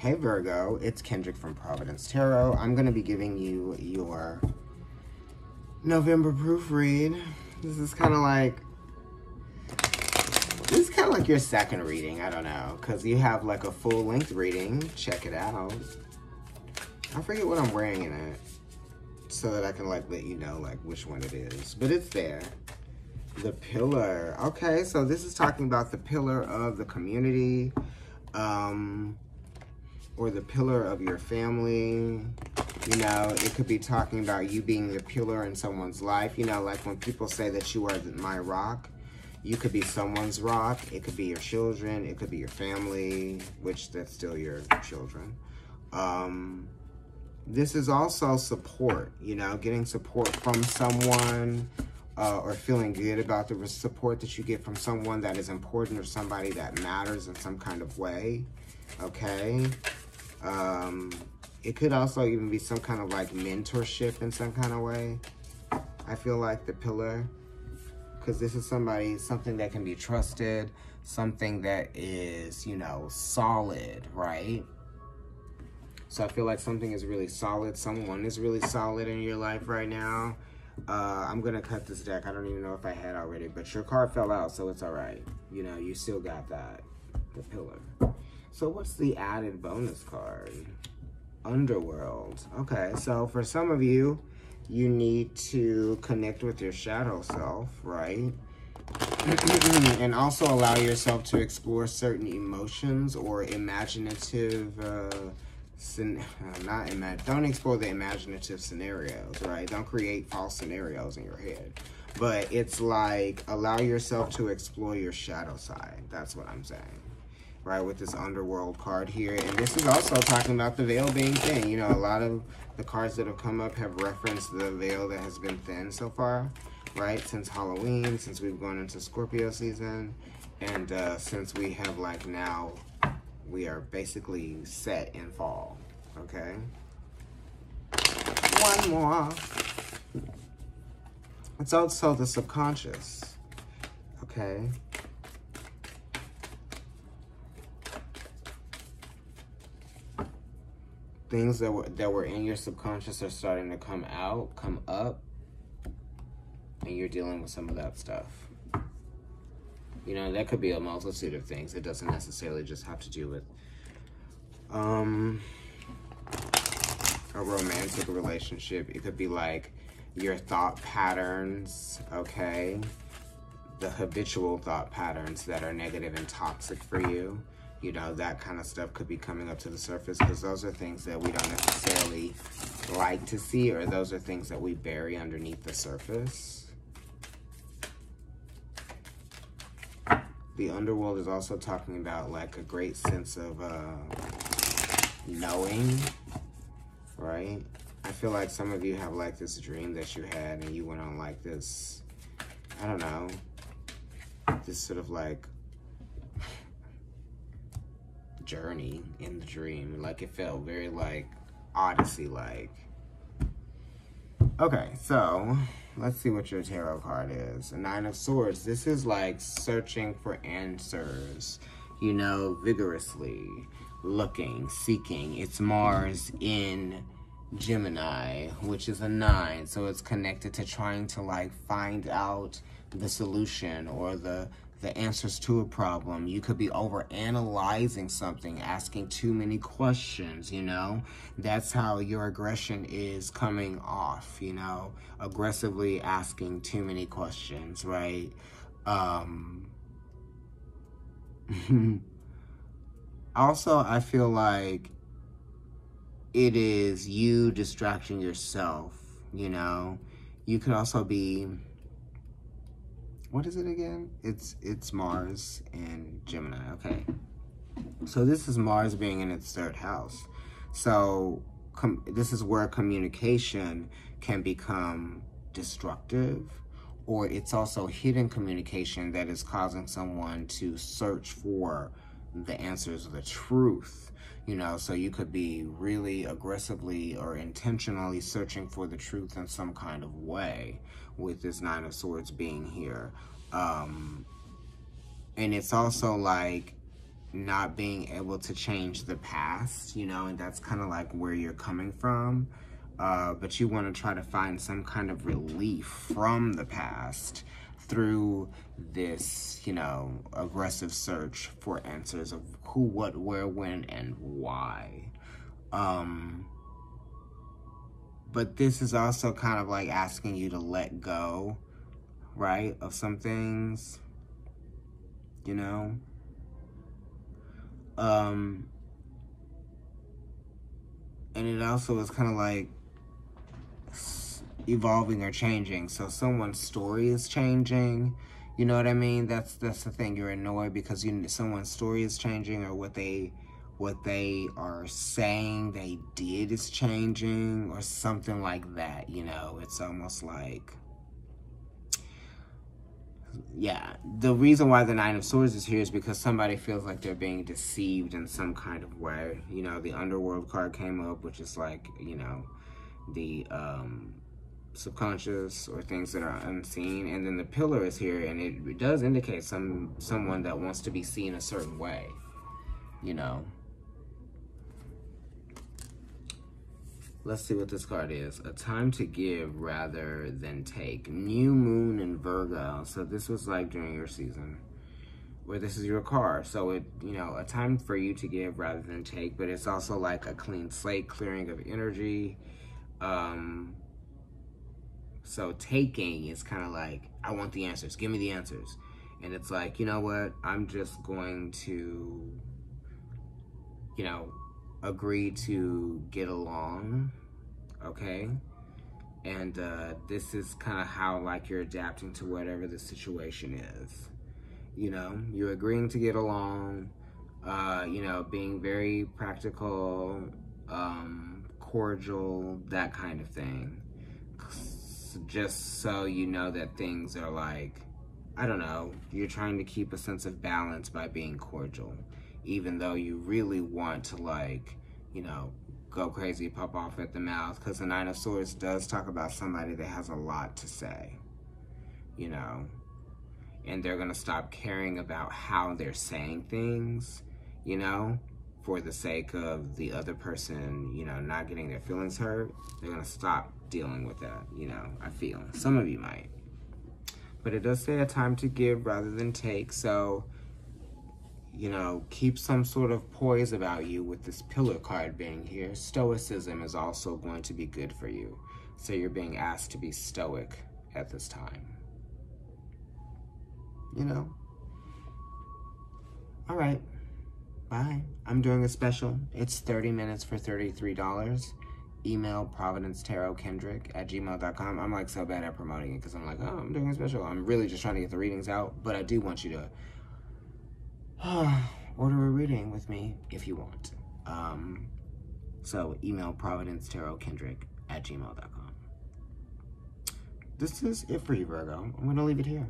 Hey Virgo, it's Kendrick from Providence Tarot. I'm going to be giving you your November proofread. This is kind of like your second reading. I don't know, because you have like a full-length reading. Check it out. I forget what I'm wearing in it, so that I can like let you know like which one it is. But it's there. The pillar. Okay, so this is talking about the pillar of the community. Or the pillar of your family. You know, it could be talking about you being the pillar in someone's life. You know, like when people say that you are my rock, you could be someone's rock. It could be your children. It could be your family, which that's still your children. This is also support, you know, getting support from someone, or feeling good about the support that you get from someone that is important or somebody that matters in some kind of way. Okay. It could also even be some kind of like mentorship in some kind of way. I feel like the pillar, because this is something that can be trusted, something that is, you know, solid, right? So I feel like something is really solid. Someone is really solid in your life right now. I'm going to cut this deck. I don't even know if I had already, but your card fell out, so it's all right. You know, you still got that, the pillar. So what's the added bonus card? Underworld. Okay, so for some of you, you need to connect with your shadow self, right? And also allow yourself to explore certain emotions or imaginative, don't explore the imaginative scenarios, right? Don't create false scenarios in your head. But it's like, allow yourself to explore your shadow side. That's what I'm saying. Right, with this underworld card here. And this is also talking about the veil being thin. You know, a lot of the cards that have come up have referenced the veil that has been thin so far, right? Since Halloween, since we've gone into Scorpio season, and since we have like now, we are basically set in fall, okay? One more. It's also the subconscious, okay? Things that were in your subconscious are starting to come up, and you're dealing with some of that stuff. You know, that could be a multitude of things. It doesn't necessarily just have to do with a romantic relationship. It could be like your thought patterns, okay? The habitual thought patterns that are negative and toxic for you. You know, that kind of stuff could be coming up to the surface, because those are things that we don't necessarily like to see, or those are things that we bury underneath the surface. The underworld is also talking about like a great sense of knowing, right? I feel like some of you have like this dream that you had, and you went on like this, I don't know, this sort of like journey in the dream. Like it felt very like Odyssey-like. Okay, so let's see what your tarot card is. A Nine of Swords. This is like searching for answers, you know, vigorously looking, seeking. It's Mars in Gemini, which is a 9, so it's connected to trying to like find out the solution or the answers to a problem. You could be over-analyzing something, asking too many questions, you know? That's how your aggression is coming off, you know? Aggressively asking too many questions, right? Also, I feel like it is you distracting yourself, you know? You could also be... What is it again? It's Mars in Gemini. Okay. So this is Mars being in its 3rd house. So this is where communication can become destructive, or it's also hidden communication that is causing someone to search for the answers, the truth. You know, so you could be really aggressively or intentionally searching for the truth in some kind of way with this Nine of Swords being here. And it's also like not being able to change the past, you know, and that's kind of like where you're coming from. But you want to try to find some kind of relief from the past through this, you know, aggressive search for answers of who, what, where, when, and why. But this is also kind of like asking you to let go, right, of some things, you know? And it also is kind of like evolving or changing. So someone's story is changing, you know what I mean? That's the thing. You're annoyed because someone's story is changing, or what they are saying they did is changing, or something like that, you know? It's almost like, yeah, the reason why the Nine of Swords is here is because somebody feels like they're being deceived in some kind of way. You know, the Underworld card came up, which is like, you know, the subconscious or things that are unseen. And then the Pillar is here, and it does indicate someone that wants to be seen a certain way, you know. Let's see what this card is. A time to give rather than take. New moon in Virgo. So this was like during your season, where this is your card. So it, you know, a time for you to give rather than take, but it's also like a clean slate, clearing of energy. So taking is kind of like, I want the answers. Give me the answers. And it's like, you know what? I'm just going to, you know, agree to get along, okay? And this is kind of how, like, you're adapting to whatever the situation is. You know, you're agreeing to get along, you know, being very practical, cordial, that kind of thing. Just so you know that things are like, I don't know, you're trying to keep a sense of balance by being cordial, even though you really want to, like, you know, go crazy, pop off at the mouth, because the Nine of Swords does talk about somebody that has a lot to say, you know, and they're going to stop caring about how they're saying things, you know, for the sake of the other person, you know, not getting their feelings hurt. They're going to stop dealing with that, you know, I feel. Some of you might. But it does say a time to give rather than take, so, you know, keep some sort of poise about you with this Pillar card being here. Stoicism is also going to be good for you. So you're being asked to be stoic at this time. You know? All right. Bye. I'm doing a special. It's 30 minutes for $33. Email providencetarotkendrick@gmail.com. I'm like so bad at promoting it because I'm like, oh, I'm doing a special. I'm really just trying to get the readings out, but I do want you to order a reading with me if you want. So email providencetarotkendrick@gmail.com. This is it for you, Virgo. I'm going to leave it here.